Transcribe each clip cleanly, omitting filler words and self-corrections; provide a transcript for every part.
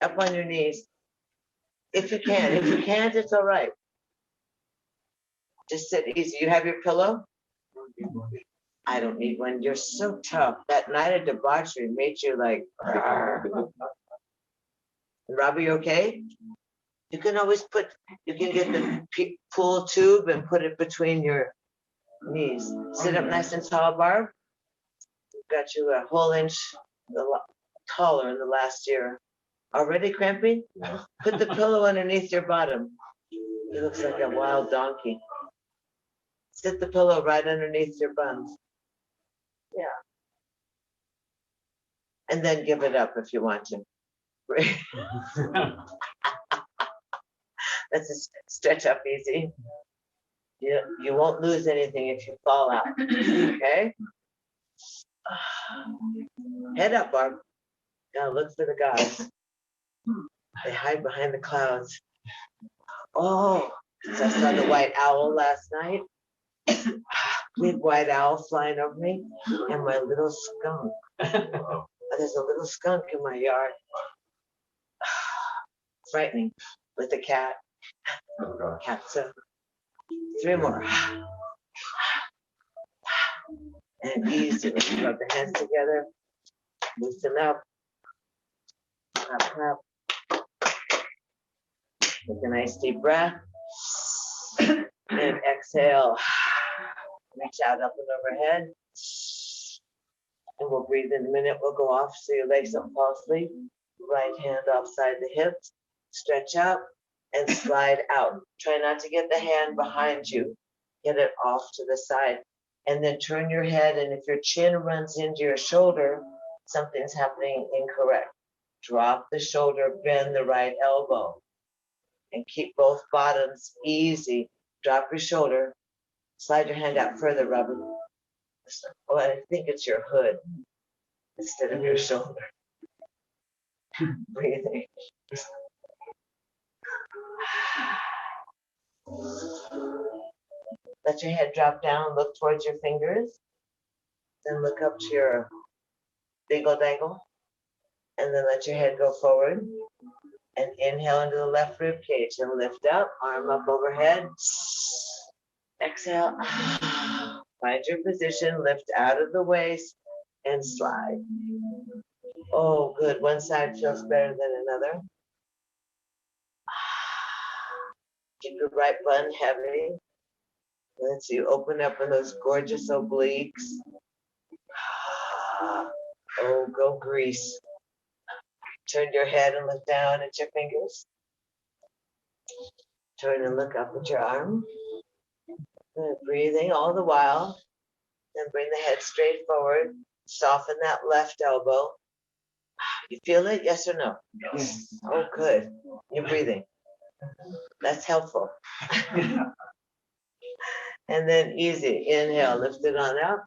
Up on your knees. If you can. If you can't, it's all right. Just sit easy. You have your pillow? I don't need one. You're so tough. That night of debauchery made you like, Robbie, you okay? You can always you can get the pool tube and put it between your knees. Sit up nice and tall, Barb. Got you a whole inch taller in the last year. Already cramping? Put the pillow underneath your bottom. He looks like a wild donkey. Sit the pillow right underneath your buns. Yeah. And then give it up if you want to. Let's just stretch up easy. You won't lose anything if you fall out. Okay? Head up, Barb. Now look for the guys. They hide behind the clouds. Oh, I saw the white owl last night. Big white owl flying over me, and my little skunk. There's a little skunk in my yard. Frightening. With a cat. Cats up. 3 more. And easy. Rub the hands together. Loosen up. Clap, clap. Take a nice deep breath. And exhale. Reach out up and overhead. And we'll breathe in a minute. We'll go off so your legs don't fall asleep. Right hand offside the hips. Stretch up and slide out. Try not to get the hand behind you. Get it off to the side. And then turn your head. And if your chin runs into your shoulder, something's happening incorrect. Drop the shoulder, bend the right elbow. And keep both bottoms easy. Drop your shoulder. Slide your hand out further, Robert. Oh, I think it's your hood instead of your shoulder. Breathing. Let your head drop down, look towards your fingers. Then look up to your dingle dangle. And then let your head go forward. And inhale into the left rib cage and lift up, arm up overhead. Exhale. Find your position, lift out of the waist and slide. Oh, good. One side feels better than another. Keep your right bun heavy. Let's see, open up in those gorgeous obliques. Oh, go grease. Turn your head and look down at your fingers. Turn and look up at your arm. Good. Breathing all the while. Then bring the head straight forward. Soften that left elbow. You feel it? Yes or no? Yes. Oh, good. You're breathing. That's helpful. And then easy. Inhale, lift it on up.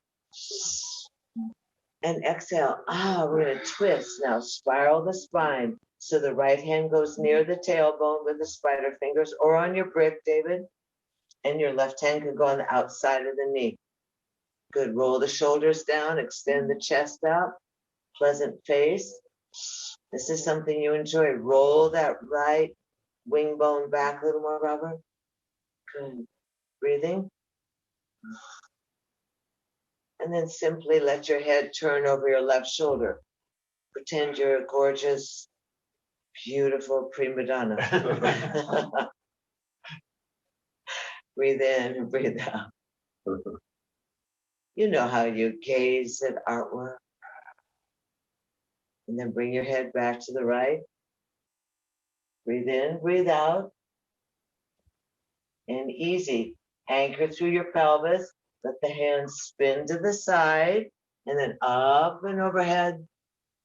And exhale. We're going to twist. Now spiral the spine. So the right hand goes near the tailbone with the spider fingers or on your brick, David. And your left hand can go on the outside of the knee. Good. Roll the shoulders down. Extend the chest out. Pleasant face. This is something you enjoy. Roll that right wing bone back a little more, Robert. Good. Breathing. And then simply let your head turn over your left shoulder. Pretend you're a gorgeous, beautiful prima donna. Breathe in and breathe out. You know how you gaze at artwork. And then bring your head back to the right. Breathe in, breathe out. And easy. Anchor through your pelvis. Let the hands spin to the side. And then up and overhead.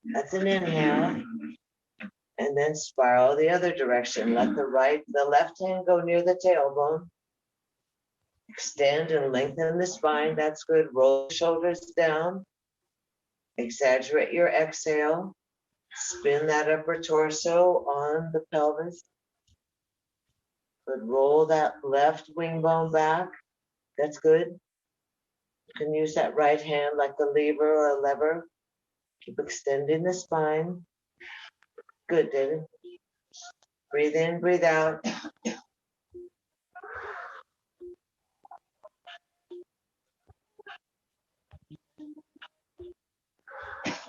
That's an inhale. And then spiral the other direction. Let the left hand go near the tailbone. Extend and lengthen the spine. That's good. Roll the shoulders down. Exaggerate your exhale. Spin that upper torso on the pelvis. Good. Roll that left wing bone back. That's good. You can use that right hand like a lever or a lever. Keep extending the spine. Good, David. Breathe in, breathe out.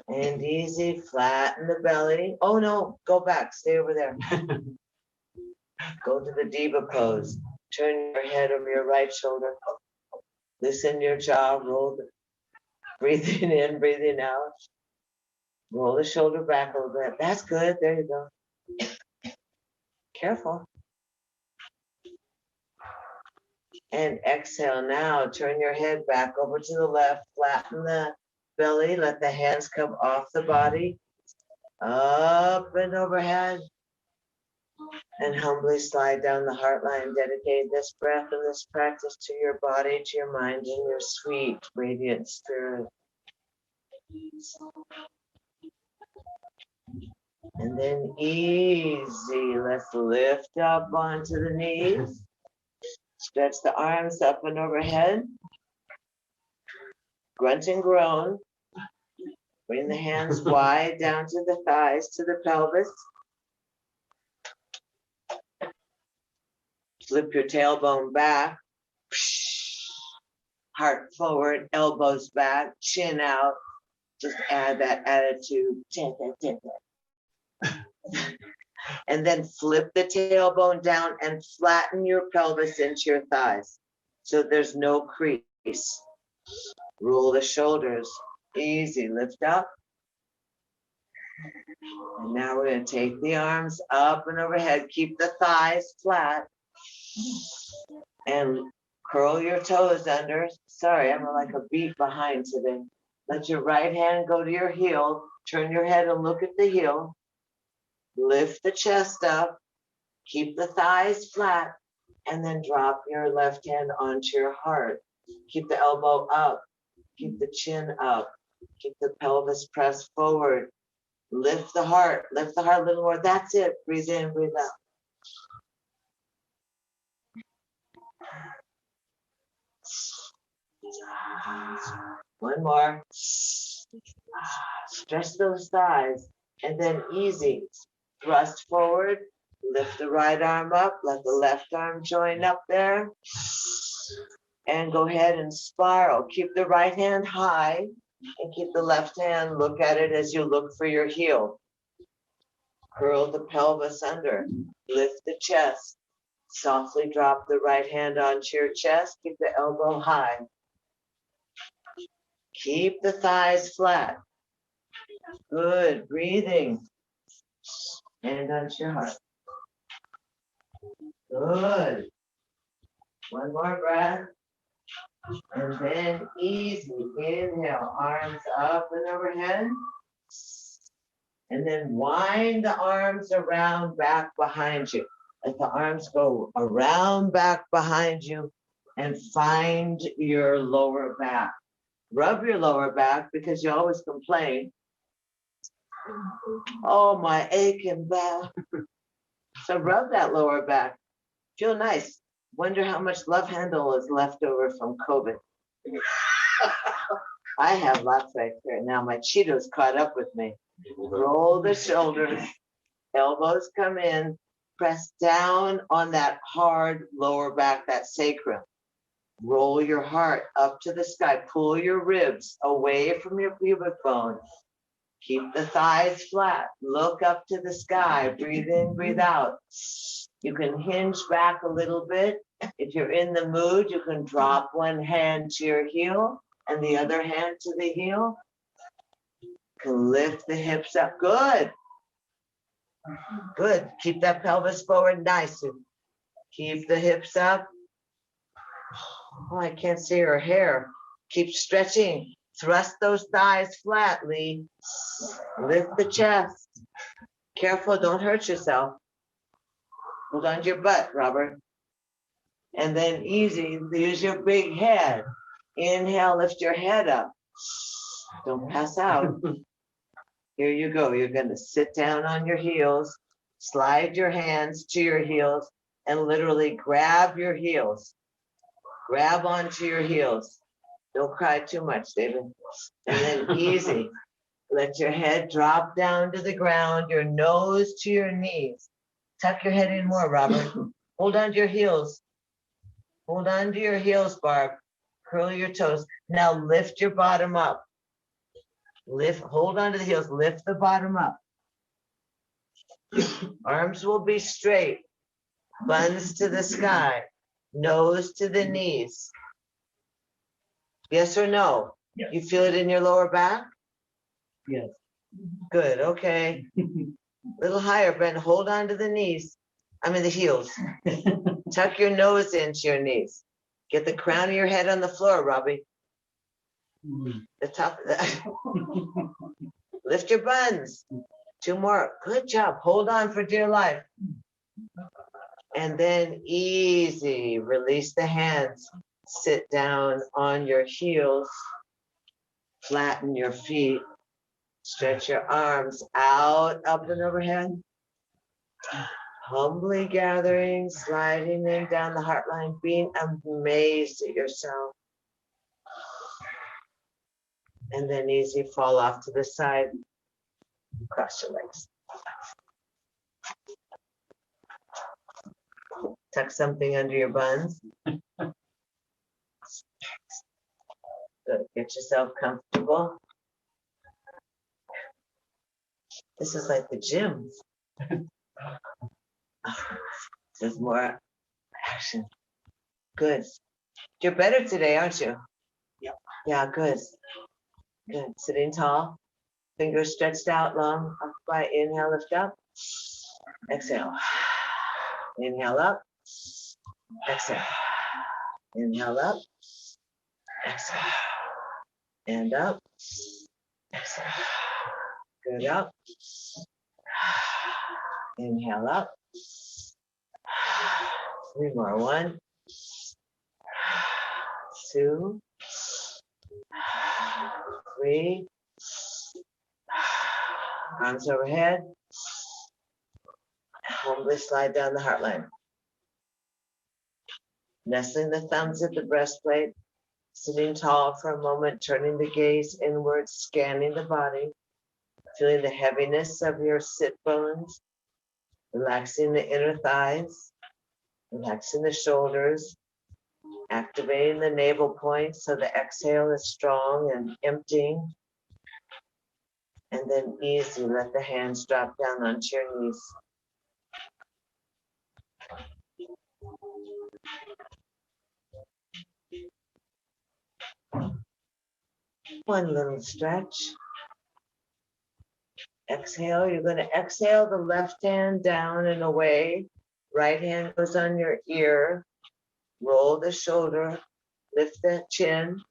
And easy, flatten the belly. Oh no, go back, stay over there. Go to the diva pose. Turn your head over your right shoulder. Loosen your jaw, roll the, breathing in, breathing out. Roll the shoulder back a little bit. That's good, there you go. Careful. And exhale now, turn your head back over to the left, flatten the belly, let the hands come off the body, up and overhead, and humbly slide down the heart line. Dedicate this breath and this practice to your body, to your mind, and your sweet, radiant spirit. And then easy, let's lift up onto the knees. Stretch the arms up and overhead. Grunt and groan. Bring the hands wide down to the thighs, to the pelvis. Flip your tailbone back. Heart forward, elbows back, chin out. Just add that attitude. And then flip the tailbone down and flatten your pelvis into your thighs so there's no crease. Roll the shoulders. Easy, lift up. And now we're going to take the arms up and overhead. Keep the thighs flat. And curl your toes under. Sorry, I'm like a beat behind today. Let your right hand go to your heel. Turn your head and look at the heel. Lift the chest up. Keep the thighs flat. And then drop your left hand onto your heart. Keep the elbow up. Keep the chin up. Keep the pelvis pressed forward. Lift the heart a little more. That's it. Breathe in, breathe out. One more. Stretch those thighs. And then easy. Thrust forward. Lift the right arm up. Let the left arm join up there. And go ahead and spiral. Keep the right hand high. And keep the left hand, look at it as you look for your heel. Curl the pelvis under. Lift the chest. Softly drop the right hand onto your chest. Keep the elbow high. Keep the thighs flat. Good. Breathing. Hand onto your heart. Good. One more breath. And then easy, inhale, arms up and overhead. And then wind the arms around back behind you. Let the arms go around back behind you and find your lower back. Rub your lower back because you always complain. Oh, my aching back. So rub that lower back. Feel nice. Wonder how much love handle is left over from COVID. I have lots right there. Now my Cheetos caught up with me. Roll the shoulders. Elbows come in. Press down on that hard lower back, that sacrum. Roll your heart up to the sky. Pull your ribs away from your pubic bone. Keep the thighs flat. Look up to the sky. Breathe in, breathe out. You can hinge back a little bit. If you're in the mood, you can drop one hand to your heel and the other hand to the heel. You can lift the hips up. Good. Good. Keep that pelvis forward nice. Keep the hips up. Oh, I can't see her hair. Keep stretching. Thrust those thighs flat, Lee. Lift the chest. Careful, don't hurt yourself. Hold on to your butt, Robert. And then easy, use your big head. Inhale, lift your head up. Don't pass out. Here you go. You're going to sit down on your heels, slide your hands to your heels, and literally grab your heels. Grab onto your heels. Don't cry too much, David. And then easy. Let your head drop down to the ground, your nose to your knees. Tuck your head in more, Robert. Hold on to your heels. Hold on to your heels, Barb. Curl your toes. Now lift your bottom up. Hold on to the heels. Lift the bottom up. Arms will be straight. Buns to the sky. Nose to the knees. Yes or no? Yes. You feel it in your lower back? Yes. Good, okay. Little higher, Brent. Hold on to the knees. The heels. Tuck your nose into your knees. Get the crown of your head on the floor, Robbie. The top of that. Lift your buns. 2 more. Good job. Hold on for dear life. And then easy. Release the hands. Sit down on your heels. Flatten your feet. Stretch your arms out, up and overhead. Humbly gathering, sliding in down the heart line, being amazed at yourself. And then easy fall off to the side. Cross your legs. Tuck something under your buns. Good. Get yourself comfortable. This is like the gym. There's more action. Good. You're better today, aren't you? Yeah. Yeah, good. Good. Sitting tall. Fingers stretched out long. Up by inhale, lift up. Exhale. Inhale up. Exhale. Inhale up. Exhale. And up. Exhale. Good up. Inhale up. 3 more. 1, 2, 3. Arms overhead. Humbly slide down the heart line. Nestling the thumbs at the breastplate. Sitting tall for a moment, turning the gaze inward, scanning the body. Feeling the heaviness of your sit bones. Relaxing the inner thighs. Relaxing the shoulders. Activating the navel point so the exhale is strong and emptying. And then easy, let the hands drop down onto your knees. One little stretch. Exhale, you're going to exhale the left hand down and away. Right hand goes on your ear. Roll the shoulder, lift the chin,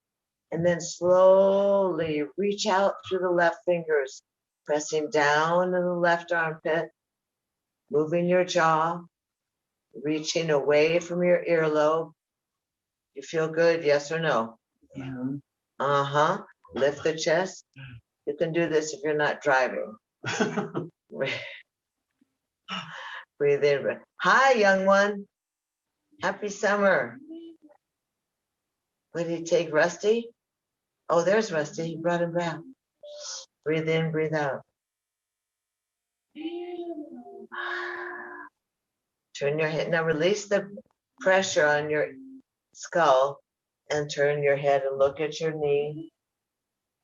and then slowly reach out through the left fingers, pressing down in the left armpit, moving your jaw, reaching away from your earlobe. You feel good, yes or no? Yeah. Lift the chest. You can do this if you're not driving. Breathe in. Hi, young one. Happy summer. What did he take, Rusty? Oh, there's Rusty. He brought him back. Breathe in, breathe out. Turn your head. Now release the pressure on your skull and turn your head and look at your knee.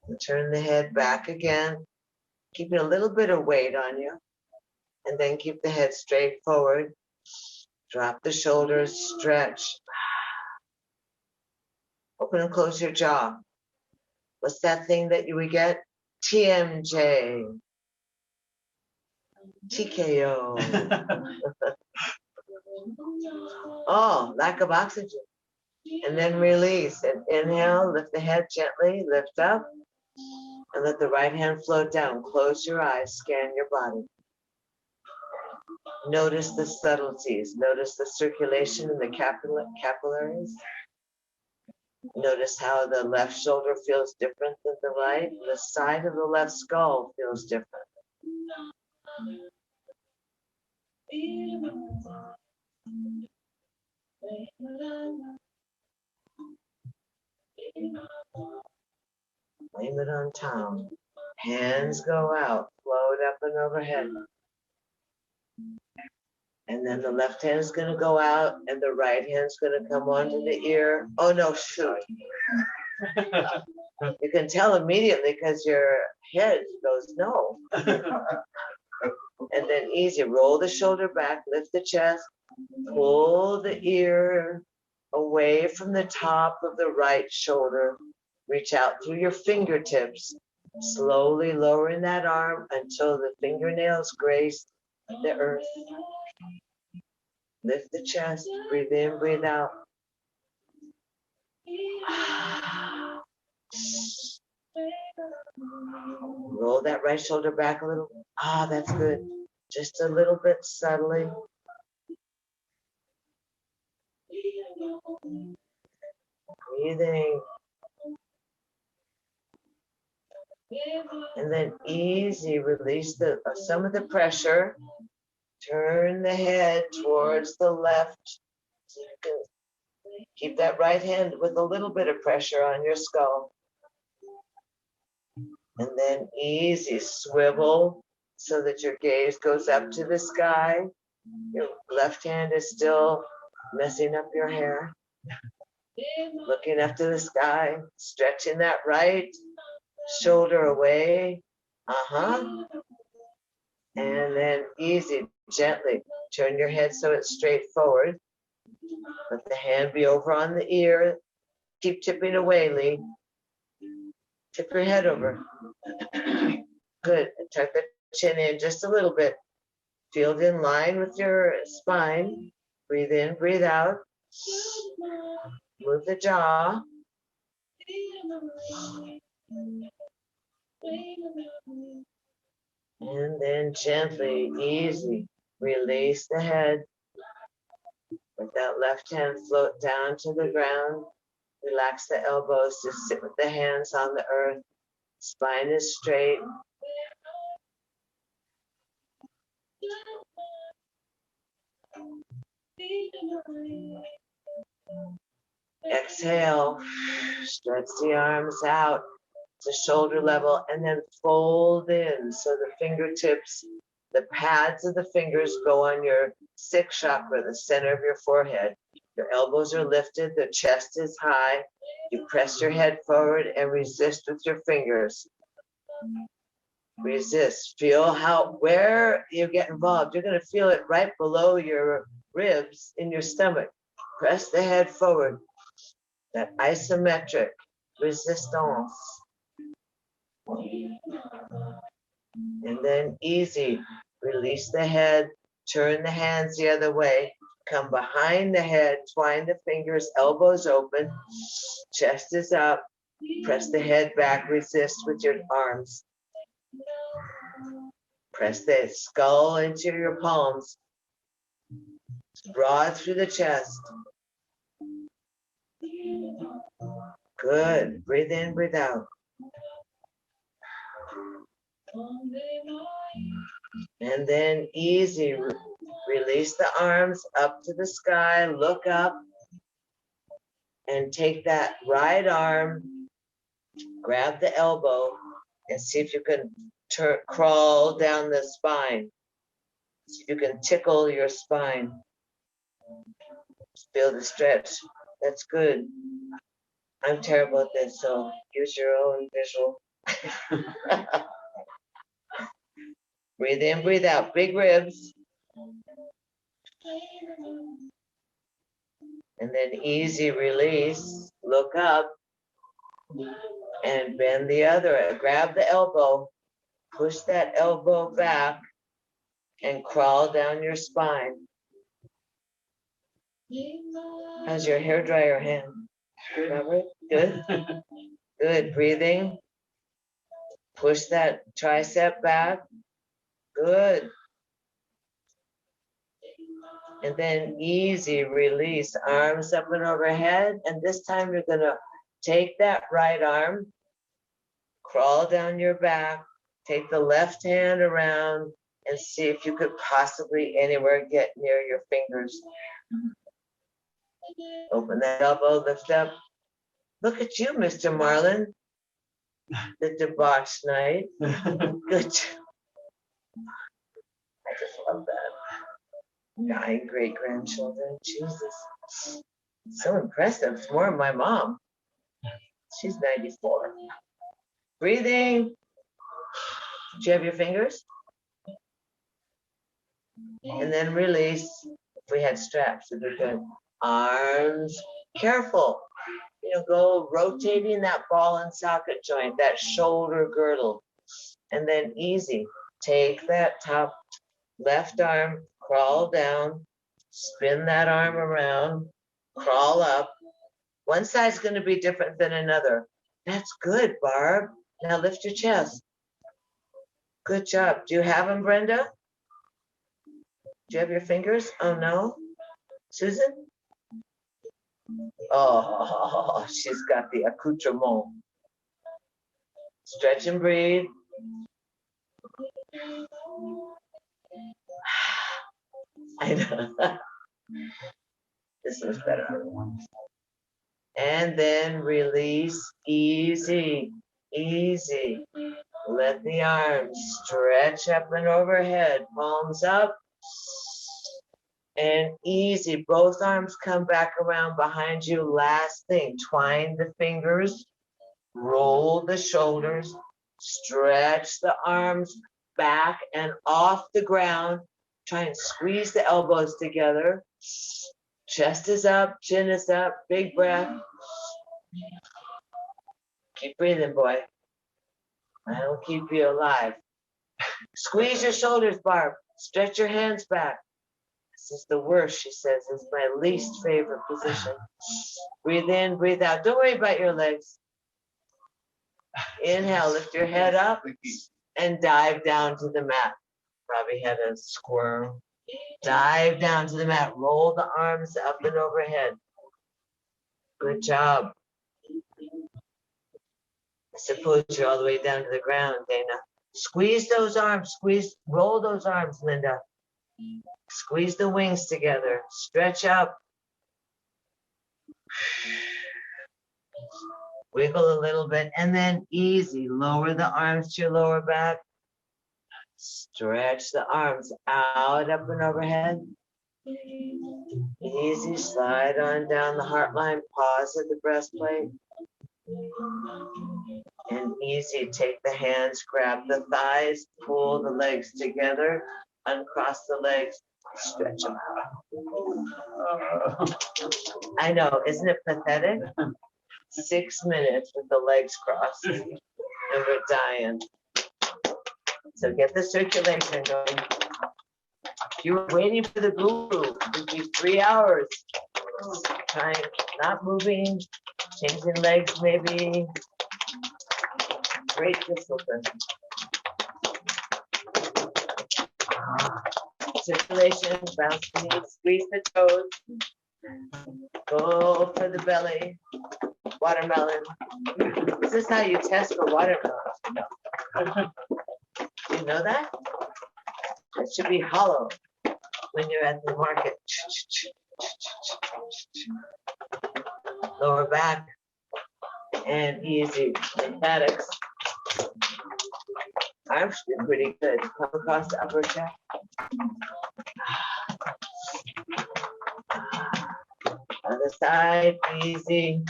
And turn the head back again. Keep a little bit of weight on you. And then keep the head straight forward. Drop the shoulders, stretch. Open and close your jaw. What's that thing that you would get? TMJ. TKO. Oh, lack of oxygen. And then release. And inhale, lift the head gently, lift up. And let the right hand float down. Close your eyes, scan your body. Notice the subtleties. Notice the circulation in the capillaries. Notice how the left shoulder feels different than the right. The side of the left skull feels different. Blame it on Tom. Hands go out, float up and overhead. And then the left hand's gonna go out and the right hand's gonna come onto the ear. Oh no, shoot. You can tell immediately because your head goes no. And then easy, roll the shoulder back, lift the chest, pull the ear away from the top of the right shoulder. Reach out through your fingertips, slowly lowering that arm until the fingernails grace the earth. Lift the chest, breathe in, breathe out. Roll that right shoulder back a little. Ah, that's good. Just a little bit subtly. Breathing. And then easy, release some of the pressure. Turn the head towards the left. So you can keep that right hand with a little bit of pressure on your skull. And then easy, swivel so that your gaze goes up to the sky. Your left hand is still messing up your hair. Looking up to the sky, stretching that right shoulder away. And then easy, gently turn your head so it's straight forward. Let the hand be over on the ear. Keep tipping away, Lee. Tip your head over. Good. And tuck the chin in just a little bit. Feel it in line with your spine. Breathe in, breathe out. Move the jaw. And then gently, easy, release the head. Let that left hand float down to the ground. Relax the elbows, just sit with the hands on the earth. Spine is straight. Exhale, stretch the arms out to shoulder level and then fold in so the fingertips, the pads of the fingers go on your sixth chakra, the center of your forehead. Your elbows are lifted, the chest is high. You press your head forward and resist with your fingers. Resist. Feel where you get involved. You're going to feel it right below your ribs in your stomach. Press the head forward. That isometric resistance. And then easy. Release the head. Turn the hands the other way. Come behind the head. Twine the fingers. Elbows open. Chest is up. Press the head back. Resist with your arms. Press the skull into your palms. Draw through the chest. Good. Breathe in, breathe out. And then easy. Release the arms up to the sky. Look up. And take that right arm. Grab the elbow. And see if you can crawl down the spine. See if you can tickle your spine. Feel the stretch. That's good. I'm terrible at this, so use your own visual. Breathe in, breathe out. Big ribs. And then easy release. Look up. And bend the other. Grab the elbow. Push that elbow back. And crawl down your spine. How's your hairdryer hand? Robert? Good? Good. Breathing. Push that tricep back. Good. And then easy release. Arms up and overhead. And this time you're going to take that right arm. Crawl down your back. Take the left hand around. And see if you could possibly anywhere get near your fingers. Open that elbow, lift up. Look at you, Mr. Marlin. The debauched knight. Good. I just love that. 9 great-grandchildren. Jesus. So impressive. It's more than my mom. She's 94. Breathing. Do you have your fingers? And then release. If we had straps, it'd be good. Arms. Careful. Go rotating that ball and socket joint, that shoulder girdle. And then easy. Take that top left arm, crawl down, spin that arm around, crawl up. One side's going to be different than another. That's good, Barb. Now lift your chest. Good job. Do you have them, Brenda? Do you have your fingers? Oh, no? Susan? Oh, she's got the accoutrement. Stretch and breathe. I know. This was better. And then release. Easy, easy. Let the arms stretch up and overhead. Palms up. And easy. Both arms come back around behind you. Last thing. Twine the fingers. Roll the shoulders. Stretch the arms back and off the ground. Try and squeeze the elbows together. Chest is up, chin is up, big breath. Keep breathing, boy. That'll keep you alive. Squeeze your shoulders, Barb. Stretch your hands back. This is the worst, she says. It's my least favorite position. Breathe in, breathe out. Don't worry about your legs. Inhale, lift your head up and dive down to the mat. Probably had a squirm. Dive down to the mat. Roll the arms up and overhead. Good job. Suppose you're all the way down to the ground, Dana. Squeeze those arms. Roll those arms, Linda. Squeeze the wings together. Stretch up. Wiggle a little bit, and then easy. Lower the arms to your lower back. Stretch the arms out, up and overhead. Easy, slide on down the heart line. Pause at the breastplate. And easy, take the hands, grab the thighs, pull the legs together, uncross the legs, stretch them out. I know, isn't it pathetic? 6 minutes with the legs crossed, and we're dying. So get the circulation going. If you were waiting for the guru, it'd be 3 hours. Trying, not moving, changing legs maybe. Great discipline. Circulation, bounce the knees, squeeze the toes. Go for the belly. Watermelon. This is how you test for watermelon. Do you know that? It should be hollow when you're at the market. Lower back and easy. Lymphatics. Arms did pretty good. Come across the upper chest. Other side, easy.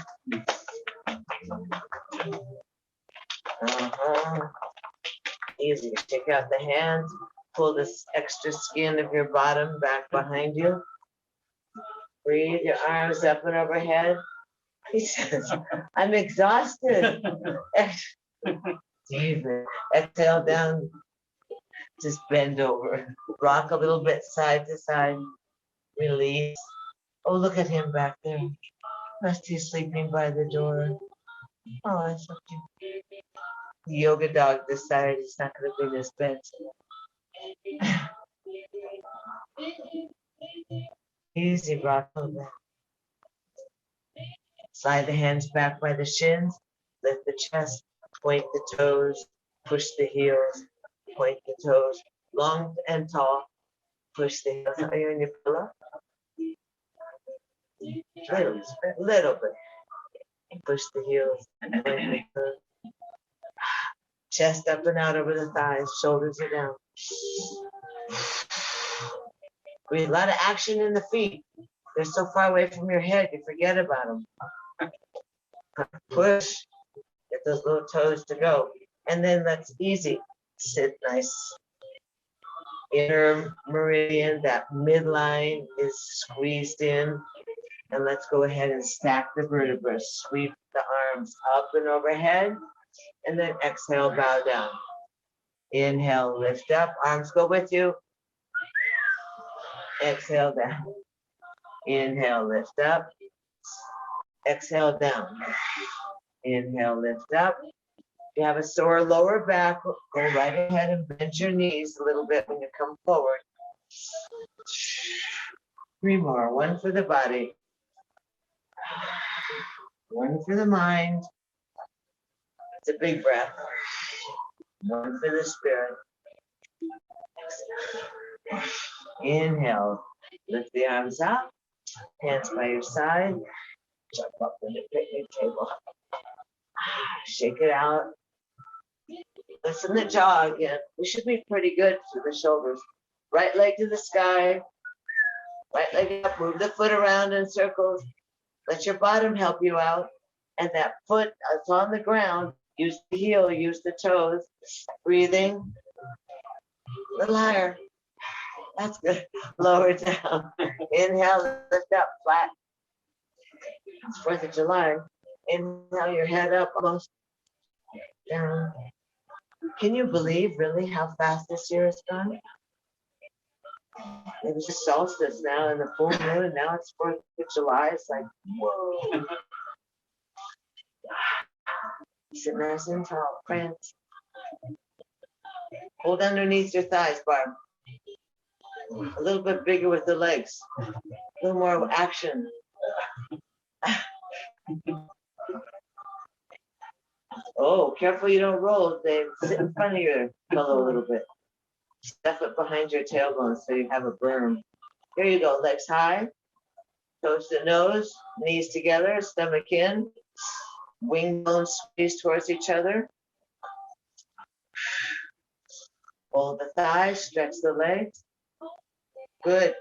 Easy. Take out the hands. Pull this extra skin of your bottom back behind you. Breathe your arms up and overhead. He says, I'm exhausted. David, exhale down. Just bend over. Rock a little bit side to side. Release. Oh, look at him back there. Must he sleeping by the door? Oh, that's so cute. The yoga dog decided he's not going to bring his bed. Easy, rock over. Slide the hands back by the shins. Lift the chest. Point the toes. Push the heels. Point the toes. Long and tall. Push the heels. Are you on your pillow? Little bit. Push the heels. Point the toes. Chest up and out over the thighs. Shoulders are down. Breathe. A lot of action in the feet. They're so far away from your head, you forget about them. Push. Get those little toes to go. And then that's easy. Sit nice. Inner meridian, that midline is squeezed in. And let's go ahead and stack the vertebrae. Sweep the arms up and overhead. And then exhale, bow down. Inhale, lift up. Arms go with you. Exhale down. Inhale, lift up. Exhale down. Inhale, lift up. If you have a sore lower back, go right ahead and bend your knees a little bit when you come forward. 3 more. 1 for the body. 1 for the mind. It's a big breath. 1 for the spirit. Inhale. Lift the arms up. Hands by your side. Jump up in the picnic table. Shake it out. Listen the jaw again. We should be pretty good through the shoulders. Right leg to the sky. Right leg up. Move the foot around in circles. Let your bottom help you out. And that foot that's on the ground, use the heel, use the toes. Breathing. A little higher. That's good. Lower down. Inhale, lift up, flat. It's 4th of July. Inhale your head up, almost down. Can you believe really how fast this year has gone? It was just solstice now and the full moon, and now it's 4th of July. It's like, whoa. Sit nice and tall, prance. Hold underneath your thighs, Barb. A little bit bigger with the legs. A little more action. Oh, careful you don't roll, Dave. Sit in front of your pillow a little bit. Stuff it behind your tailbone so you have a berm. Here you go, legs high. Toes to nose, knees together, stomach in. Wing bones squeeze towards each other. Fold the thighs, stretch the legs. Good.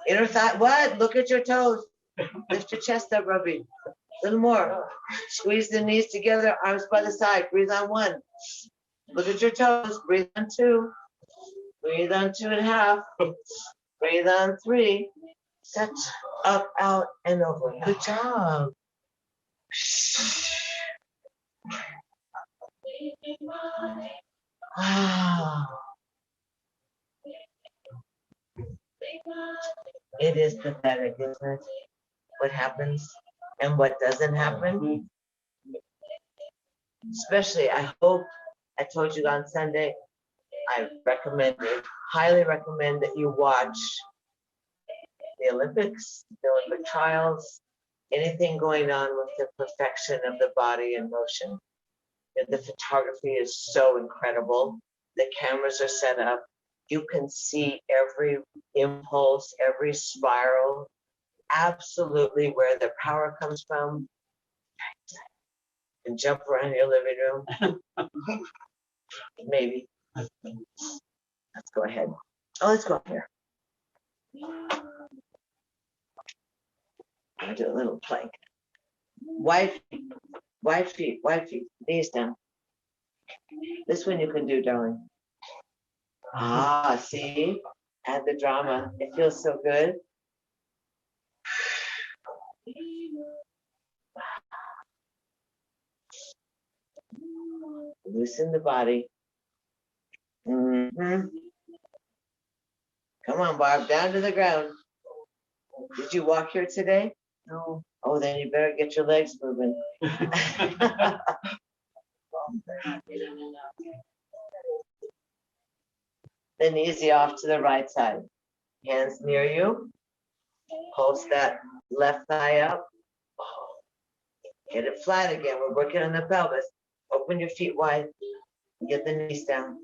Inner thigh, what? Look at your toes. Lift your chest up, Robbie. A little more. Squeeze the knees together, arms by the side. Breathe on 1. Look at your toes. Breathe on 2. Breathe on 2.5. Breathe on 3. Set up, out, and over. Good job. Ah. It is pathetic, isn't it? What happens and what doesn't happen. Especially, I hope, I told you on Sunday, I highly recommend that you watch the Olympics, the Olympic trials, anything going on with the perfection of the body in motion. The photography is so incredible. The cameras are set up. You can see every impulse, every spiral, absolutely where the power comes from. And jump around your living room. Maybe. Let's go ahead. Oh, let's go up here. I'll do a little plank. Wide feet, knees down. This one you can do, darling. Ah, see? Add the drama. It feels so good. Loosen the body. Mm-hmm. Come on, Barb, down to the ground. Did you walk here today? No. Oh, then you better get your legs moving. Then easy off to the right side. Hands near you. Pulse that left thigh up. Get it flat again. We're working on the pelvis. Open your feet wide. Get the knees down.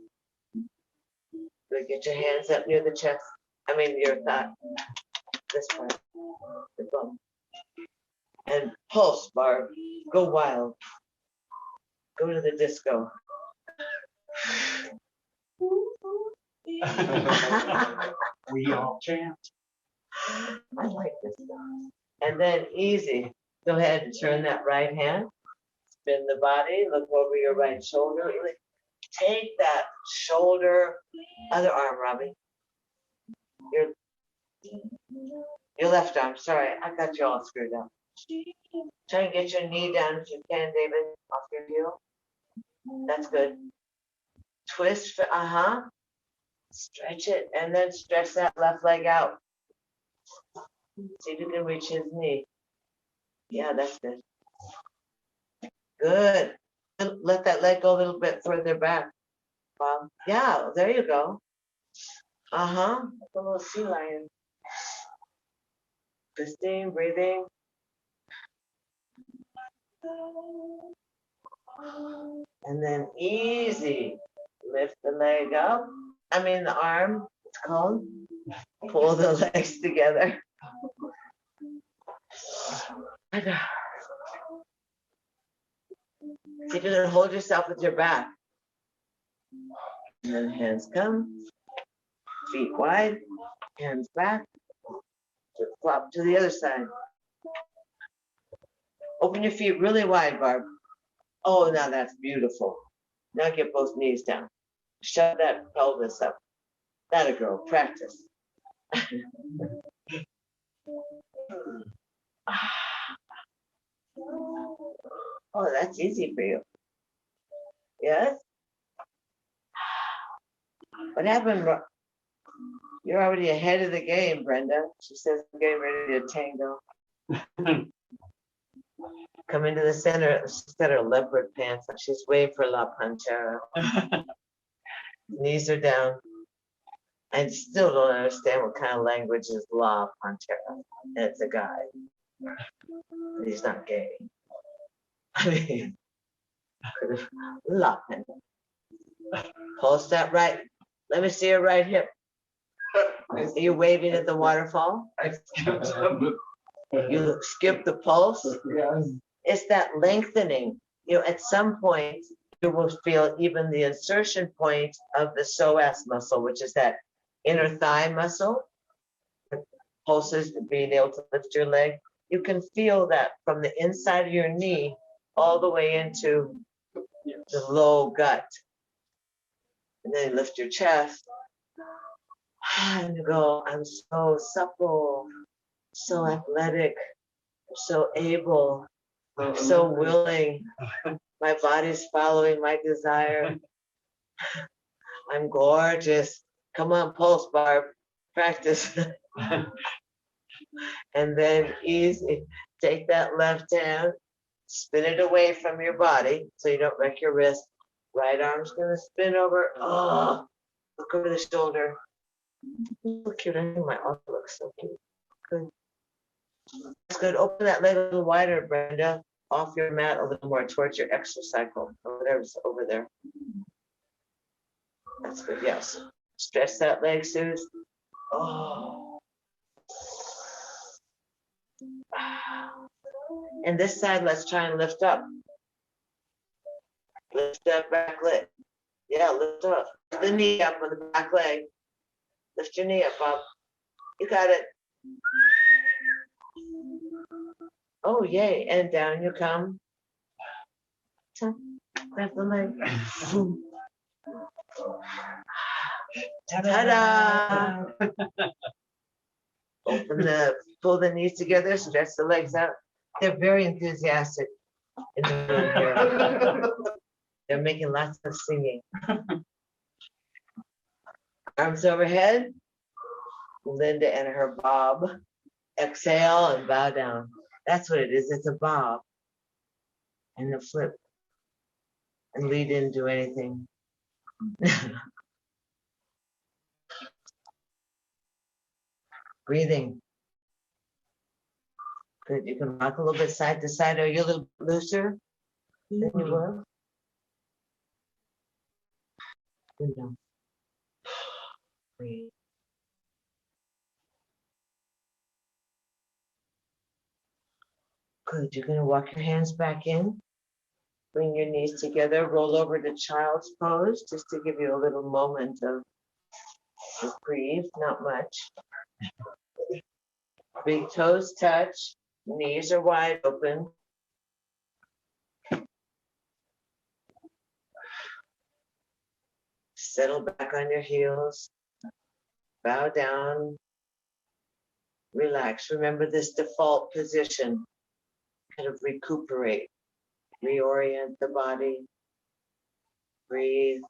Good. Get your hands up near the chest. I mean your thigh. This part. The bum. And pulse, Barb. Go wild. Go to the disco. We all chant. I like this one. And then easy. Go ahead and turn that right hand. Spin the body. Look over your right shoulder. Take that shoulder, other arm, Robbie. Your left arm. Sorry, I got you all screwed up. Try and get your knee down if you can, David, off your heel. That's good. Twist, Stretch it, and then stretch that left leg out. See if you can reach his knee. Yeah, that's good. Good. Let that leg go a little bit further back. Yeah, there you go. Like a little sea lion. Twisting, breathing. And then easy. Lift the leg up. The arm, it's called. Pull the legs together. See if you can hold yourself with your back. And then hands come. Feet wide. Hands back. Flop to the other side. Open your feet really wide, Barb. Oh, now that's beautiful. Now get both knees down. Shut that pelvis up. That a girl, practice. Oh, that's easy for you. Yes? What happened? You're already ahead of the game, Brenda. She says I'm getting ready to tango. Come into the center. She's got her leopard pants. She's waiting for La Pantera. Knees are down. I still don't understand what kind of language is La Pantera. And it's a guy. He's not gay. La Pantera. Pulse that right. Let me see your right hip. Are you waving at the waterfall? You skip the pulse? Yes. It's that lengthening. At some point, you will feel even the insertion point of the psoas muscle, which is that inner thigh muscle. The pulses, being able to lift your leg. You can feel that from the inside of your knee all the way into the low gut. And then you lift your chest. And you go, I'm so supple, so athletic, so able, so willing. My body's following my desire. I'm gorgeous. Come on, pulse, Barb. Practice. And then easy. Take that left hand, spin it away from your body so you don't wreck your wrist. Right arm's gonna spin over. Oh, look over the shoulder. Look cute. I think my arm looks so cute. Good. That's good. Open that leg a little wider, Brenda. Off your mat a little more towards your exocycle or whatever's over there. That's good. Yes. Stretch that leg, Suze. Oh. And this side, let's try and lift up. Lift that back leg. Yeah, lift up. Lift the knee up on the back leg. Lift your knee up, Bob. You got it. Oh, yay. And down you come. Grab the leg. Ta-da! Pull the knees together, stretch the legs out. They're very enthusiastic in the room here. They're making lots of singing. Arms overhead. Linda and her bob. Exhale and bow down. That's what it is. It's a bob. And the flip. And lead into anything. Breathing. Good. You can rock a little bit side to side. Are you a little looser than you were? Good. Breathe. Good. You're going to walk your hands back in. Bring your knees together. Roll over to child's pose just to give you a little moment of Just breathe, not much. Big toes touch, knees are wide open. Settle back on your heels. Bow down. Relax. Remember this default position. Kind of recuperate. Reorient the body. Breathe.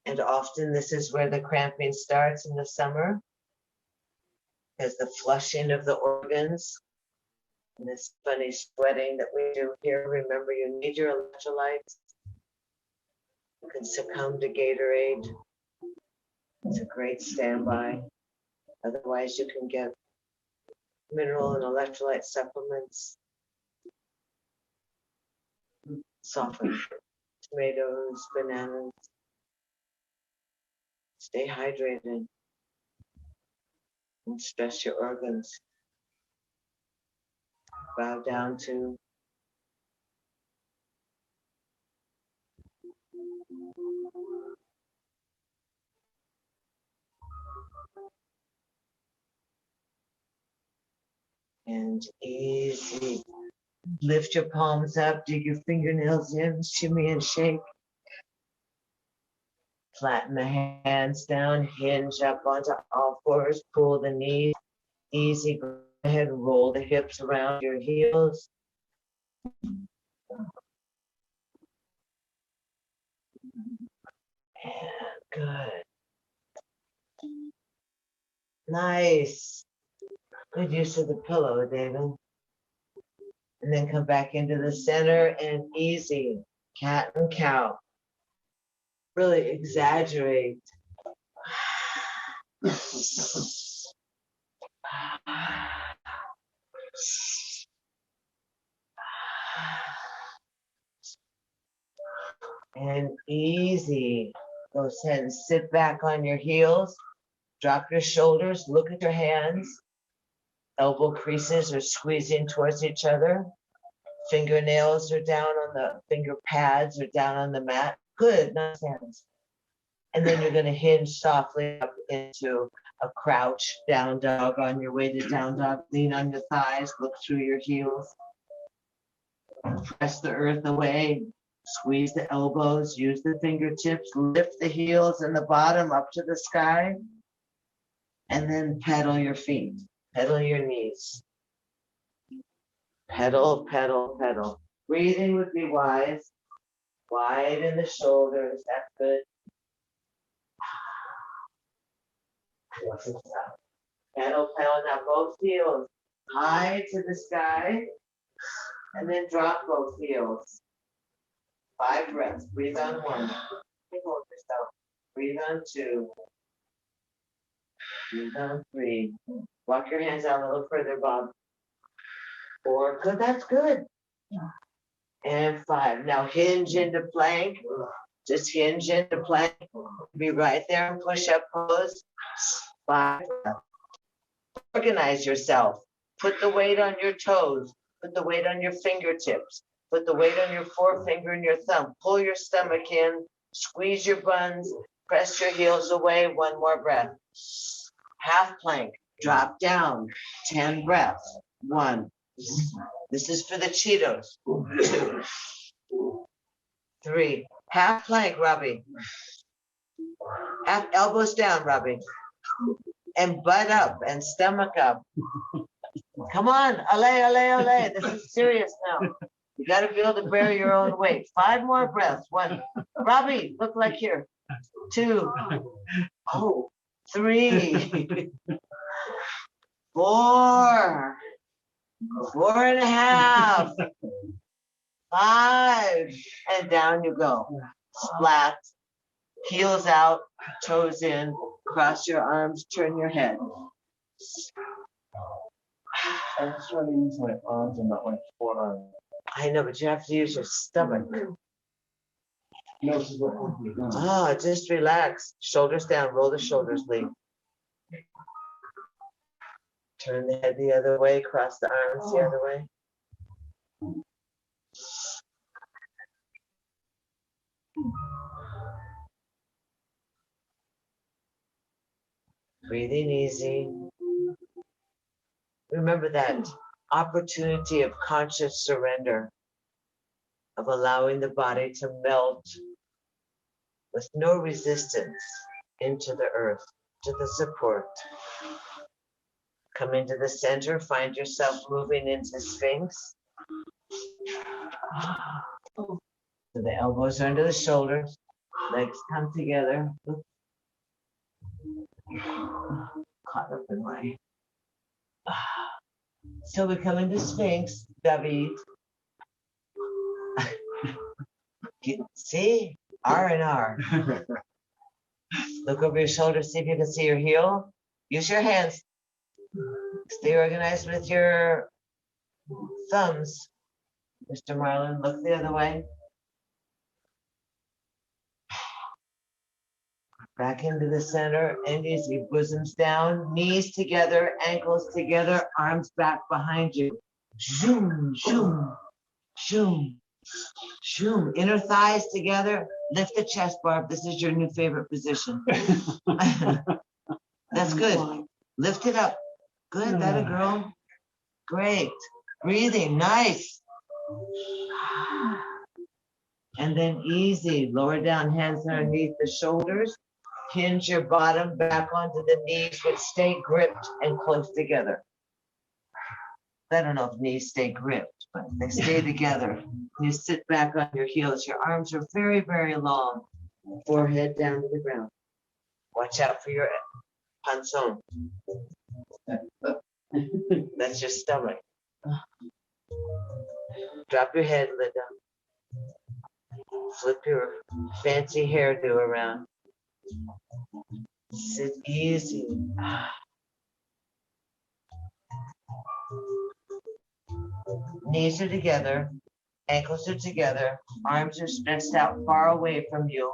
And often this is where the cramping starts in the summer, as the flushing of the organs and this funny sweating that we do here. Remember, you need your electrolytes. You can succumb to Gatorade. It's a great standby. Otherwise, you can get mineral and electrolyte supplements. Soften tomatoes, bananas. Stay hydrated and stress your organs. Bow down to and easy. Lift your palms up, dig your fingernails in, shimmy and shake. Flatten the hands down, hinge up onto all fours, pull the knees. Easy, go ahead, roll the hips around your heels. And good. Nice. Good use of the pillow, David. And then come back into the center and easy. Cat and cow. Really exaggerate. And easy. Go ahead and sit back on your heels. Drop your shoulders. Look at your hands. Elbow creases are squeezing towards each other. Fingernails are down on the finger pads or down on the mat. Good, nice hands. And then you're going to hinge softly up into a crouch down dog. On your way to down dog, lean on your thighs, look through your heels. Press the earth away. Squeeze the elbows, use the fingertips, lift the heels and the bottom up to the sky. And then pedal your feet, pedal your knees. Pedal, pedal, pedal. Breathing would be wise. Wide in the shoulders, that's good. Pedal, pedal, now both heels high to the sky. And then drop both heels. 5 breaths. Breathe on 1. Hold yourself. Breathe on 2. Breathe on 3. Walk your hands out a little further, Bob. 4. Good. That's good. And 5. Now hinge into plank. Just hinge into plank. Be right there in push-up pose. 5. Organize yourself. Put the weight on your toes. Put the weight on your fingertips. Put the weight on your forefinger and your thumb. Pull your stomach in. Squeeze your buns. Press your heels away. 1 more breath. Half plank. Drop down. 10 breaths. 1. This is for the Cheetos. 2. 3. Half plank, Robbie. Half elbows down, Robbie. And butt up and stomach up. Come on, allez. This is serious now. You got to be able to bear your own weight. 5 more breaths. 1. Robbie, look like here. 2. 3. 4. 4.5. 5. And down you go. Splat. Heels out, toes in. Cross your arms, turn your head. I'm just trying to use my arms and not my forearms. I know, but you have to use your stomach. No, this is what we're doing. Oh, just relax. Shoulders down, roll the shoulders, Lee. Turn the head the other way, cross the arms the other way. Breathing easy. Remember that opportunity of conscious surrender, of allowing the body to melt with no resistance into the earth, to the support. Come into the center, find yourself moving into Sphinx. So the elbows are under the shoulders, legs come together. Caught up in my. So we come into Sphinx, David. See? R and R. Look over your shoulder, see if you can see your heel. Use your hands. Stay organized with your thumbs. Mr. Marlin, look the other way. Back into the center and easy. Bosoms down, knees together, ankles together, arms back behind you. Zoom, zoom, zoom, zoom. Inner thighs together. Lift the chest bar. This is your new favorite position. That's good. Lift it up. Good, that a girl. Great. Breathing, nice. And then easy. Lower down, hands underneath the shoulders. Hinge your bottom back onto the knees, but stay gripped and close together. I don't know if knees stay gripped, but they stay together. You sit back on your heels. Your arms are very, very long. Forehead down to the ground. Watch out for your panzón. That's your stomach. Drop your head, Linda. Flip your fancy hairdo around. Sit easy. Knees are together, ankles are together, arms are stretched out far away from you.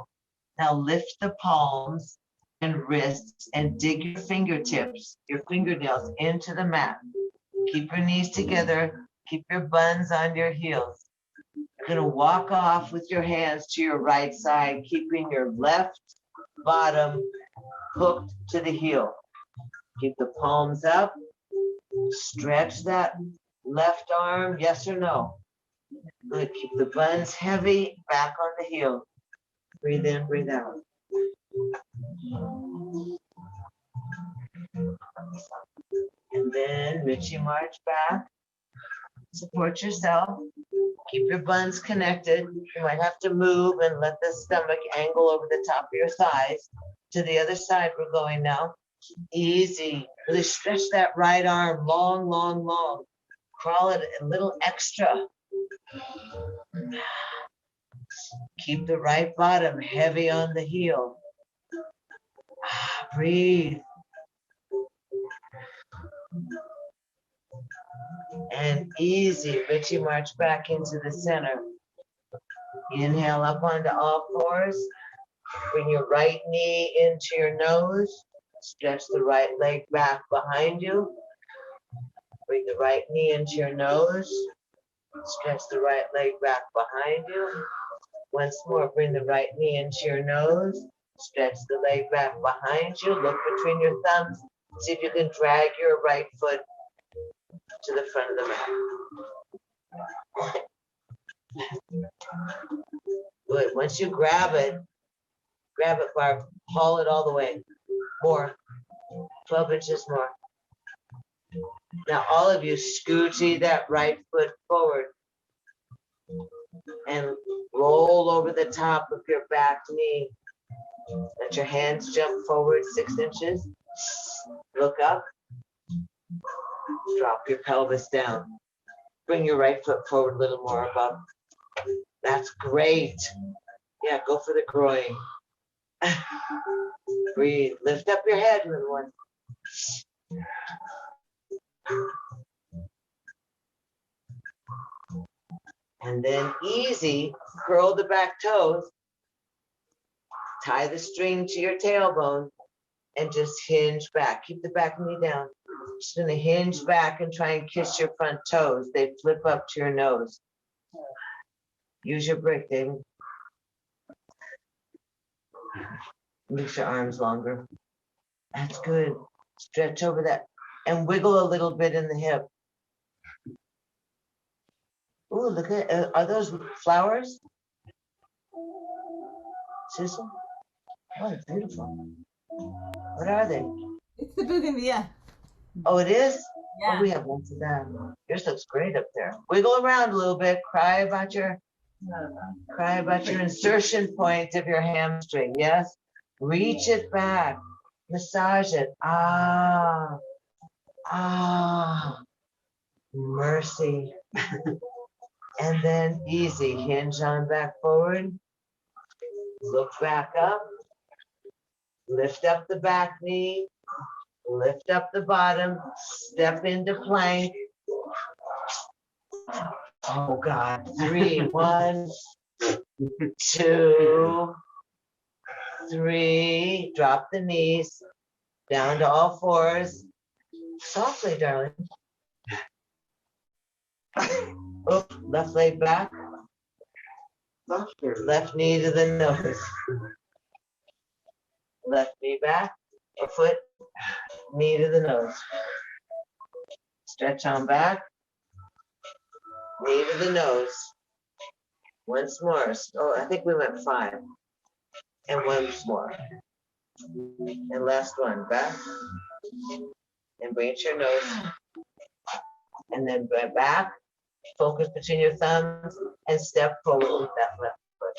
Now lift the palms and wrists and dig your fingertips, your fingernails into the mat. Keep your knees together, keep your buns on your heels. You're gonna walk off with your hands to your right side, keeping your left bottom hooked to the heel. Keep the palms up, stretch that left arm, yes or no? Good, keep the buns heavy, back on the heel. Breathe in, breathe out. And then Richie march back. Support yourself. Keep your buns connected. You might have to move and let the stomach angle over the top of your thighs. To the other side we're going now. Easy. Really stretch that right arm long, long, long. Crawl it a little extra. Keep the right bottom heavy on the heel. Breathe. And easy, Richie march back into the center. Inhale up onto all fours. Bring your right knee into your nose. Stretch the right leg back behind you. Bring the right knee into your nose. Stretch the right leg back behind you. Once more, bring the right knee into your nose. Stretch the leg back behind you. Look between your thumbs. See if you can drag your right foot to the front of the mat. Good. Once you grab it, Barb. Haul it all the way. More. 12 inches more. Now all of you scoochie that right foot forward and roll over the top of your back knee. Let your hands jump forward 6 inches. Look up. Drop your pelvis down. Bring your right foot forward a little more above. That's great. Yeah, go for the groin. Breathe. Lift up your head, little one. And then easy, curl the back toes. Tie the string to your tailbone and just hinge back. Keep the back knee down. Just gonna hinge back and try and kiss your front toes. They flip up to your nose. Use your break, David. Makes your arms longer. That's good. Stretch over that and wiggle a little bit in the hip. Ooh, look at, are those flowers? Susan? Oh, beautiful. What are they? It's the bougainvillea. Oh, it is? Yeah. Oh, we have lots of that. Yours looks great up there. Wiggle around a little bit. Cry about your insertion point of your hamstring. Yes. Reach it back. Massage it. Ah. Ah. Mercy. And then easy. Hinge on back forward. Look back up. Lift up the back knee. Lift up the bottom. Step into plank. Oh God. 3. 1, 2, 3. Drop the knees. Down to all fours. Softly, darling. Oop, left leg back. Left knee to the nose. Left knee back. A foot. Knee to the nose. Stretch on back. Knee to the nose. Once more. Oh, I think we went 5. And once more. And last one. Back. And bring it to your nose. And then back. Focus between your thumbs and step forward with that left foot.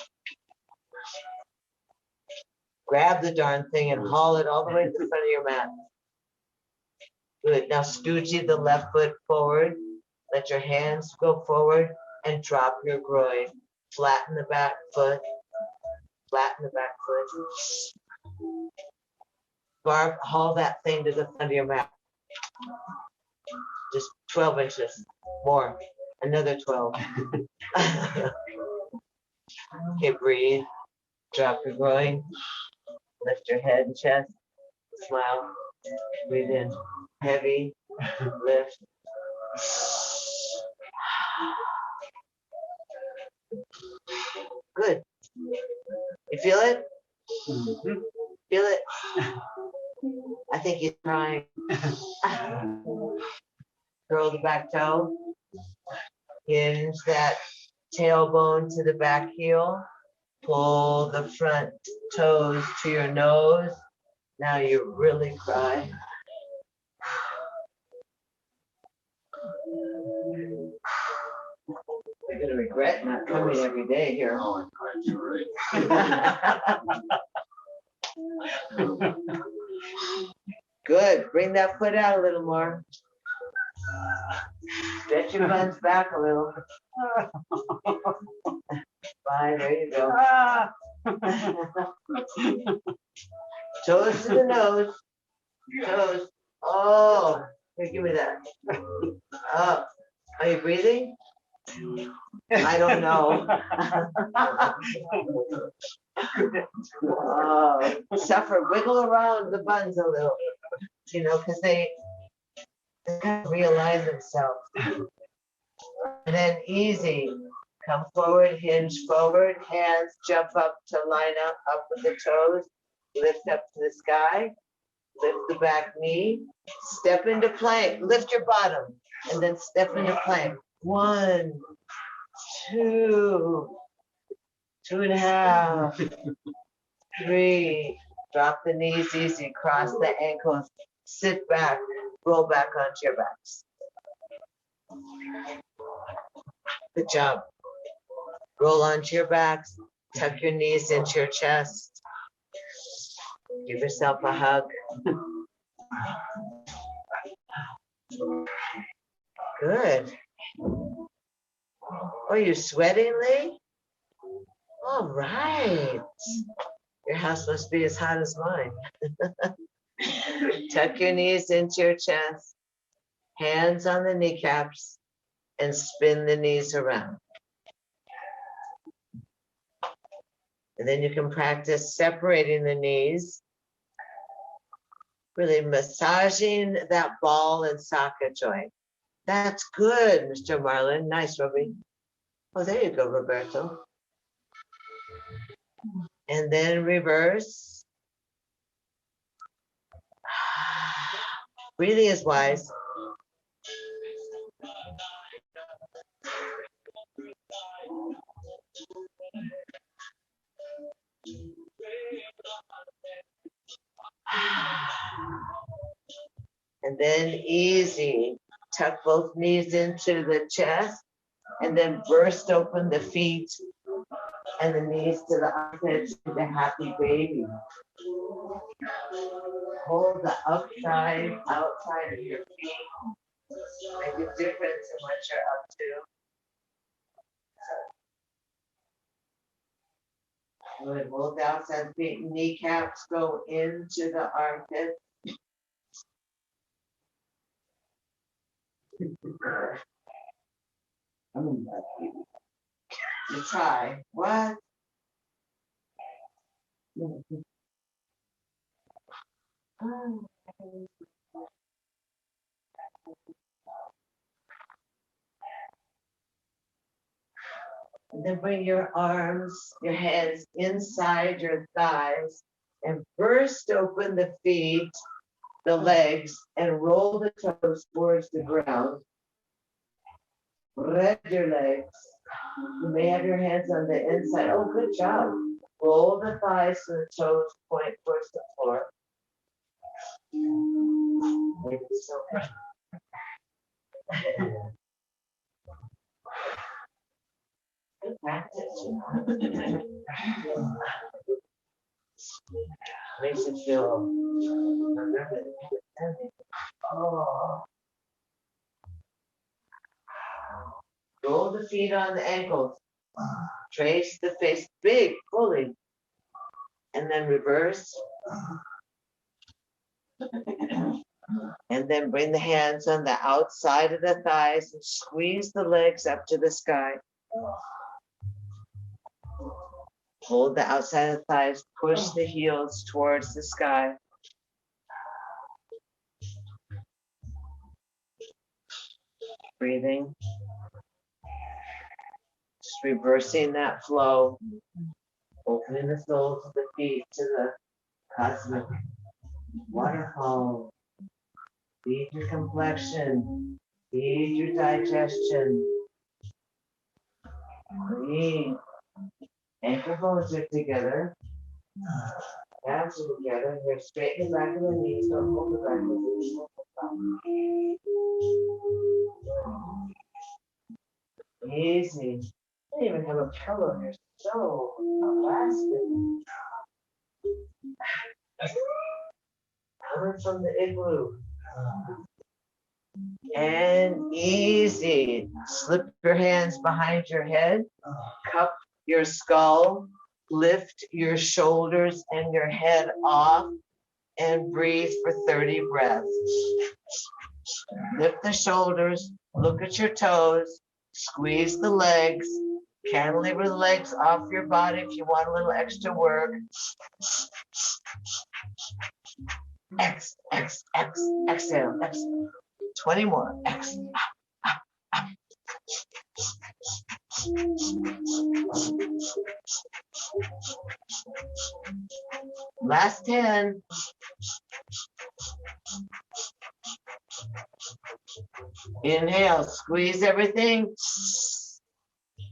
Grab the darn thing and haul it all the way to the front of your mat. Good. Now scoochie the left foot forward. Let your hands go forward and drop your groin. Flatten the back foot. Flatten the back foot. Barb, haul that thing to the front of your mat. Just 12 inches. More. Another 12. Okay, breathe. Drop your groin. Lift your head and chest. Smile. Breathe in. Heavy. Lift. Good. You feel it? Feel it? I think he's trying. Curl the back toe. Hinge that tailbone to the back heel. Pull the front toes to your nose. Now you really cry. You're gonna regret not coming every day here. Oh, I'm glad you're right. Good. Bring that foot out a little more. Stretch your buns back a little. Fine, there you go. Toes to the nose. Toes. Oh, here, give me that. Up. Are you breathing? I don't know. Oh, suffer. Wiggle around the buns a little, you know, because they kind of realign themselves. And then easy. Come forward, hinge forward, hands jump up to line up with the toes. Lift up to the sky. Lift the back knee. Step into plank. Lift your bottom. And then step into plank. 1, 2, 2.5, 3. Drop the knees easy. Cross the ankles. Sit back. Roll back onto your backs. Good job. Roll onto your backs. Tuck your knees into your chest. Give yourself a hug. Good. Oh, you're sweating, Lee? All right. Your house must be as hot as mine. Tuck your knees into your chest. Hands on the kneecaps and spin the knees around. And then you can practice separating the knees, really massaging that ball and socket joint. That's good, Mr. Marlin. Nice, Robbie. Oh, there you go, Roberto. And then reverse. Breathing is wise. And then easy. Tuck both knees into the chest and then burst open the feet and the knees to the armpits to the happy baby. Hold the outside of your feet. Make a difference in what you're up to. Good. Hold the outside feet. Kneecaps go into the armpits. I'm in that baby. You try. What? And then bring your arms, your hands inside your thighs and burst open the feet, the legs, and roll the toes towards the ground. Spread your legs. You may have your hands on the inside. Oh, good job. Roll the thighs so the toes point towards the floor. Maybe so. Good practice. Makes it feel. Oh. Roll the feet on the ankles. Trace the face big, fully. And then reverse. And then bring the hands on the outside of the thighs and squeeze the legs up to the sky. Hold the outside of the thighs, push the heels towards the sky. Breathing. Just reversing that flow. Opening the soles of the feet to the cosmic waterfall. Feed your complexion. Feed your digestion. Breathe. Ankle bones are together. Abs are together. Here, straighten the back of the knees. Don't hold the back of the knees. Easy. I don't even have a pillow here. So elastic. Coming from the igloo. And easy. Slip your hands behind your head. Cup your skull. Lift your shoulders and your head off. And breathe for 30 breaths. Lift the shoulders. Look at your toes. Squeeze the legs. Cantilever the legs off your body if you want a little extra work. Exhale. 20 more. Exhale. Last 10. Inhale, squeeze everything.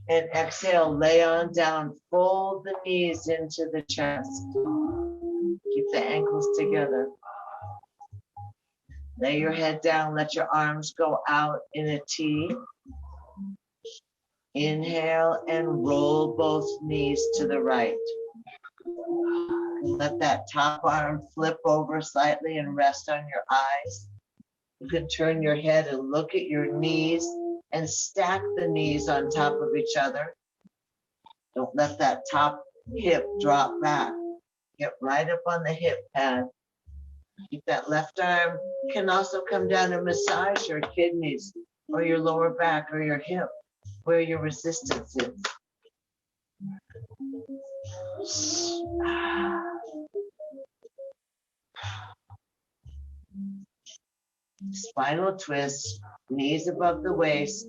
And exhale, lay on down. Fold the knees into the chest. Keep the ankles together. Lay your head down, let your arms go out in a T. Inhale and roll both knees to the right. Let that top arm flip over slightly and rest on your eyes. You can turn your head and look at your knees and stack the knees on top of each other. Don't let that top hip drop back. Get right up on the hip pad. Keep that left arm. You can also come down and massage your kidneys or your lower back or your hip where your resistance is. Spinal twist, knees above the waist,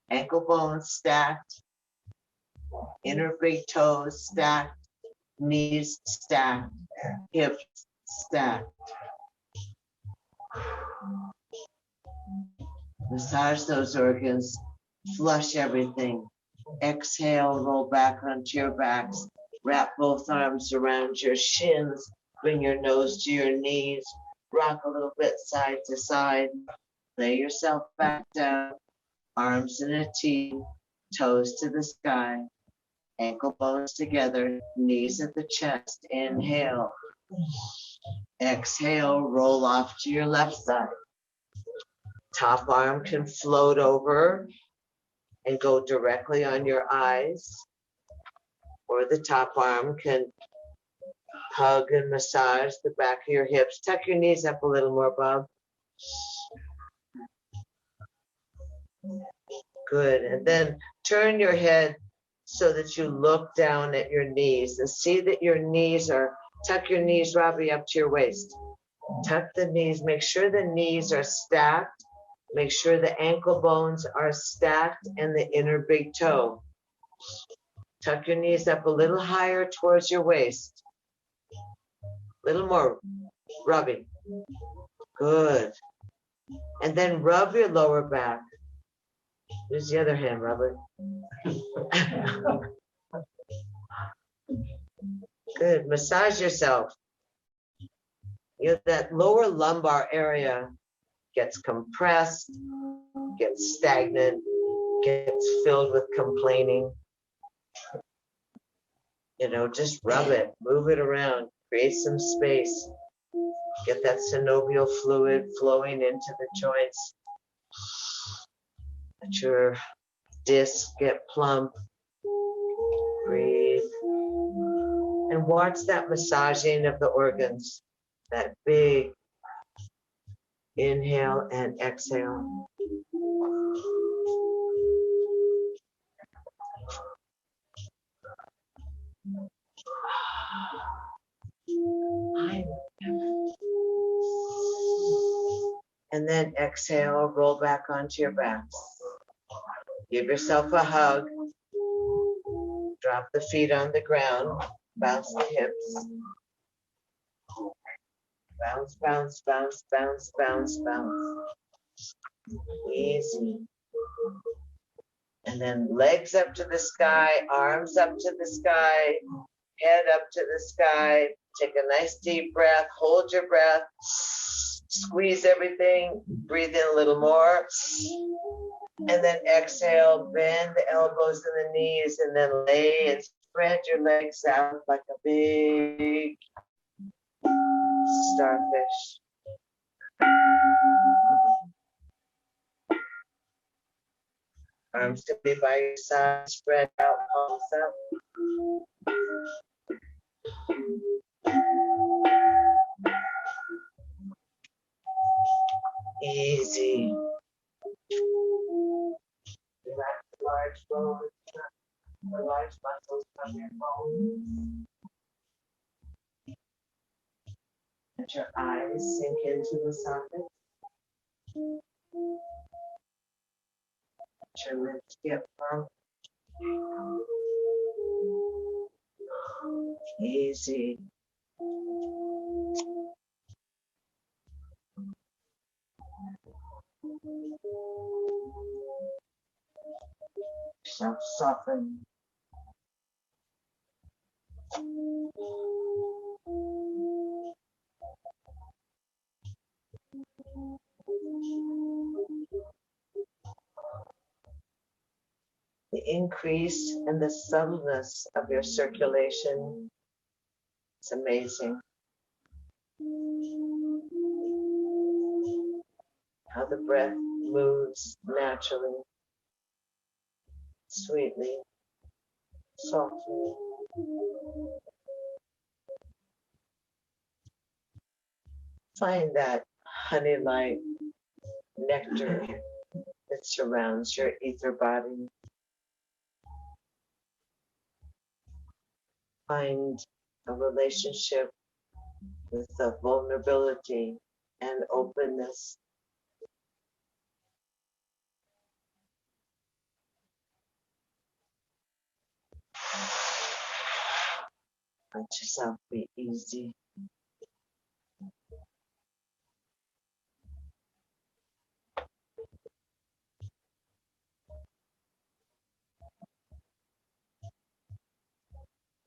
ankle bones stacked, inner big toes stacked, knees stacked, hips stacked. Massage those organs, flush everything. Exhale, roll back onto your backs. Wrap both arms around your shins. Bring your nose to your knees. Rock a little bit side to side. Lay yourself back down. Arms in a T. Toes to the sky. Ankle bones together. Knees at the chest. Inhale. Exhale, roll off to your left side. Top arm can float over and go directly on your eyes, or the top arm can hug and massage the back of your hips. Tuck your knees up a little more, Bob. Good. And then turn your head so that you look down at your knees and see that your knees are, tuck your knees, Robbie, up to your waist. Tuck the knees, make sure the knees are stacked. Make sure the ankle bones are stacked and the inner big toe. Tuck your knees up a little higher towards your waist. A little more, rubbing. Good. And then rub your lower back. Use the other hand, Robert. Good. Massage yourself. That lower lumbar area gets compressed, gets stagnant, gets filled with complaining. Just rub it, move it around, create some space. Get that synovial fluid flowing into the joints. Let your disc get plump. Breathe. And watch that massaging of the organs. That big inhale and exhale. And then exhale, roll back onto your backs. Give yourself a hug. Drop the feet on the ground. Bounce the hips. Bounce, bounce, bounce, bounce, bounce, bounce. Easy. And then legs up to the sky, arms up to the sky, head up to the sky. Take a nice deep breath, hold your breath, squeeze everything, breathe in a little more. And then exhale, bend the elbows and the knees, and then lay and spread your legs out like a big starfish. Arms to be by your side, spread out, palms up. Easy. Relax the large bones, the large muscles from your bones. Let your eyes sink into the socket. Let your lips get plump. Easy. Yourself soften. The increase in the subtleness of your circulation is amazing. How the breath moves naturally, sweetly, softly. Find that honey-like nectar that surrounds your ether body. Find a relationship with the vulnerability and openness. Let yourself be easy.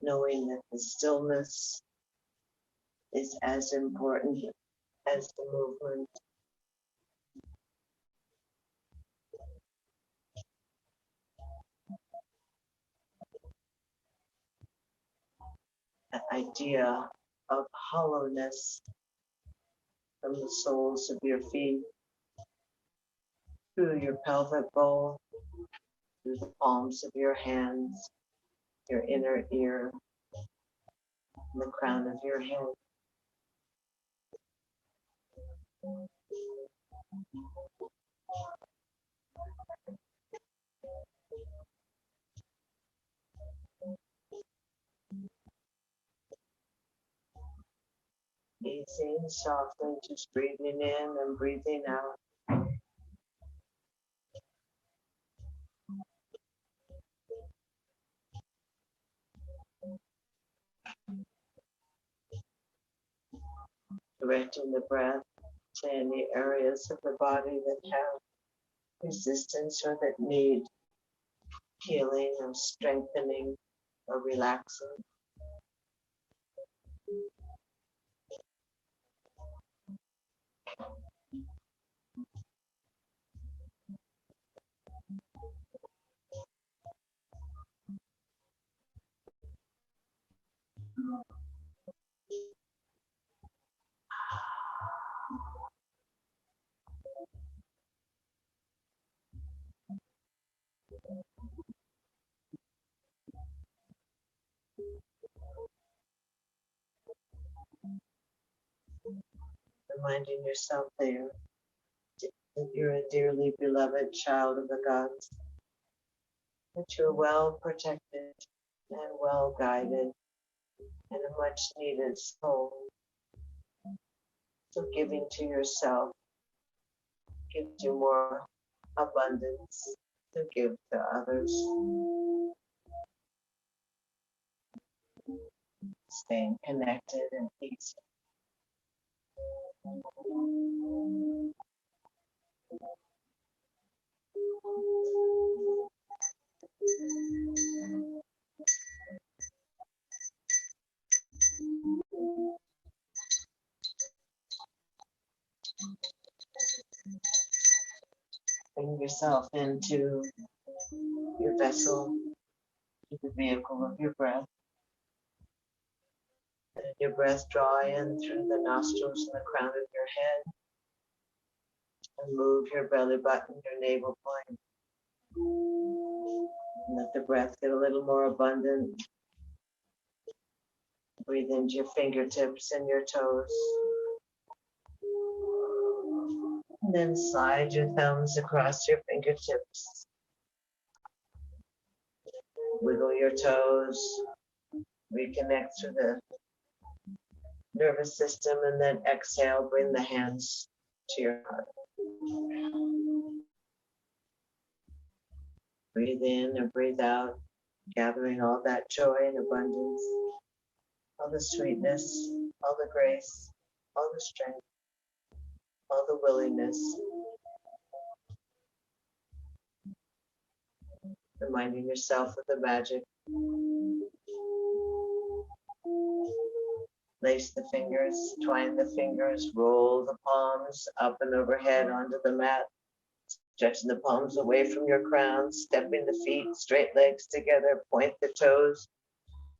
knowing that the stillness is as important as the movement. The idea of hollowness from the soles of your feet through your pelvic bowl, through the palms of your hands, your inner ear, and the crown of your head. Easy and softly, just breathing in and breathing out. Directing the breath to any areas of the body that have resistance or that need healing or strengthening or relaxing. Reminding yourself there that you're a dearly beloved child of the gods, that you're well protected and well guided, and a much needed soul. So giving to yourself gives you more abundance to give to others. Staying connected and peaceful. Bring yourself into your vessel, the vehicle of your breath. Let your breath draw in through the nostrils and the crown of your head. And move your belly button, your navel point. And let the breath get a little more abundant. Breathe into your fingertips and your toes. And then slide your thumbs across your fingertips. Wiggle your toes. Reconnect through the nervous system, and then exhale, bring the hands to your heart. Breathe in and breathe out, gathering all that joy and abundance, all the sweetness, all the grace, all the strength, all the willingness. Reminding yourself of the magic. Lace the fingers, twine the fingers, roll the palms up and overhead onto the mat, stretching the palms away from your crown, stepping the feet, straight legs together, point the toes,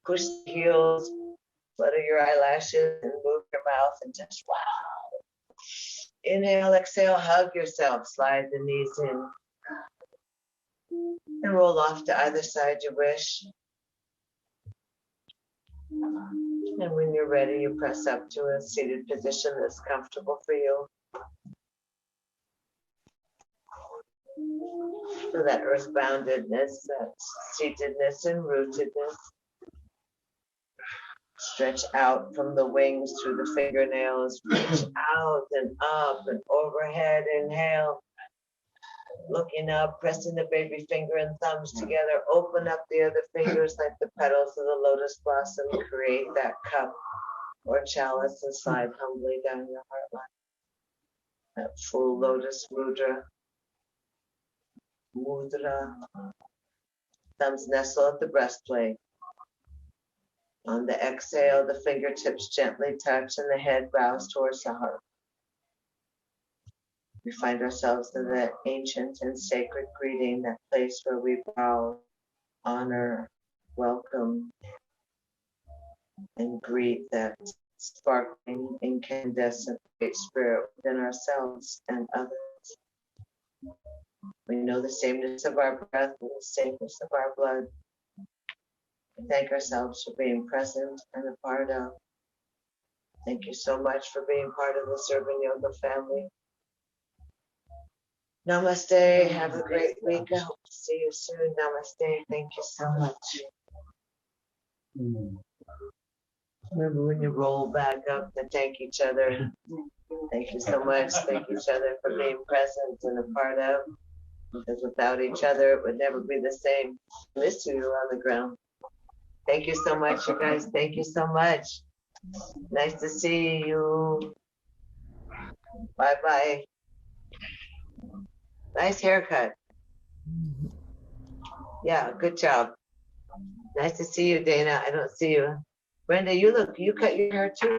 push the heels, flutter your eyelashes, and move your mouth, and just wow. Inhale, exhale, hug yourself, slide the knees in, and roll off to either side you wish. And when you're ready, you press up to a seated position that's comfortable for you. So that earthboundedness, that seatedness and rootedness. Stretch out from the wings through the fingernails. Reach out and up and overhead. Inhale. Looking up, pressing the baby finger and thumbs together. Open up the other fingers like the petals of the lotus blossom. Create that cup or chalice and slide humbly down your heart line. That full lotus mudra. Mudra. Thumbs nestle at the breastplate. On the exhale, the fingertips gently touch and the head bows towards the heart. We find ourselves in that ancient and sacred greeting, that place where we bow, honor, welcome, and greet that sparkling, incandescent great spirit within ourselves and others. We know the sameness of our breath and the sameness of our blood. We thank ourselves for being present and a part of. Thank you so much for being part of the Serbian Yoga family. Namaste. Have a great week. I hope to see you soon. Namaste. Thank you so much. Remember when you roll back up to thank each other. Thank you so much. Thank each other for being present and a part of. Because without each other, it would never be the same. Miss you on the ground. Thank you so much, you guys. Thank you so much. Nice to see you. Bye-bye. Nice haircut. Yeah, good job. Nice to see you, Dana. I don't see you. Brenda, you cut your hair too.